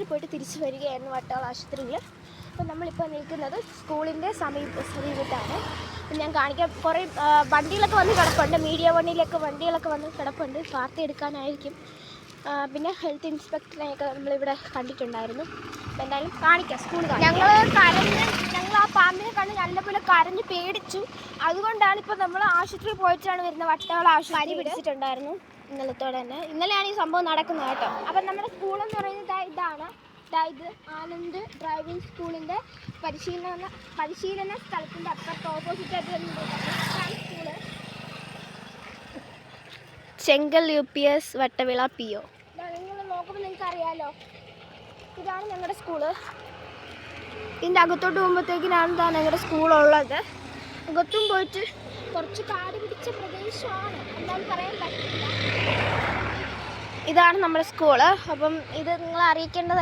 പോയിട്ട് തിരിച്ചു വരികയായിരുന്നു വട്ടവള ആശുപത്രിയിൽ. അപ്പോൾ നമ്മളിപ്പോൾ നിൽക്കുന്നത് സ്കൂളിൻ്റെ സമീപത്താണ്. ഞാൻ കാണിക്കാൻ കുറേ വണ്ടികളൊക്കെ വന്ന് കിടപ്പുണ്ട്. മീഡിയ വണ്ടിയിലൊക്കെ വണ്ടികളൊക്കെ വന്ന് കിടപ്പുണ്ട്. വാർത്ത എടുക്കാനായിരിക്കും. പിന്നെ ഹെൽത്ത് ഇൻസ്പെക്ടറിനെയൊക്കെ നമ്മളിവിടെ കണ്ടിട്ടുണ്ടായിരുന്നു. അപ്പോൾ എന്തായാലും കാണിക്കാം സ്കൂൾ. ഞങ്ങൾ ആ പാമ്പിനെ കണ്ട് നല്ലപോലെ കരഞ്ഞ് പേടിച്ചു. അതുകൊണ്ടാണ് ഇപ്പോൾ നമ്മൾ ആശുപത്രിയിൽ പോയിട്ടാണ് വരുന്നത്. വട്ടവള ആശുപത്രി പിടിച്ചിട്ടുണ്ടായിരുന്നു ഇന്നലത്തോടെ തന്നെ. ഇന്നലെയാണ് ഈ സംഭവം നടക്കുന്നത് കേട്ടോ. അപ്പം നമ്മുടെ സ്കൂളെന്ന് പറയുന്നത് ഇതാണ്. ഇത് ആനന്ദ് ഡ്രൈവിംഗ് സ്കൂളിൻ്റെ പരിശീലന സ്ഥലത്തിൻ്റെ അപ്പുറത്ത് ഓപ്പോസിറ്റ് ആയിട്ട് സ്കൂള്. ചെങ്കൽ UPS വട്ടവിള PO. നിങ്ങൾ നോക്കുമ്പോൾ നിങ്ങൾക്ക് അറിയാലോ, ഇതാണ് ഞങ്ങളുടെ സ്കൂള്. ഇതിൻ്റെ അകത്തോട്ട് പോകുമ്പോഴത്തേക്കിനാണ് ഞങ്ങളുടെ സ്കൂളുള്ളത്. അകത്തും പോയിട്ട് കുറച്ച് കാട് പിടിച്ച പ്രദേശമാണ്, എന്താണെന്ന് പറയാൻ പറ്റില്ല. ഇതാണ് നമ്മുടെ സ്കൂള്. അപ്പം ഇത് നിങ്ങളെ അറിയിക്കേണ്ടതായിട്ട്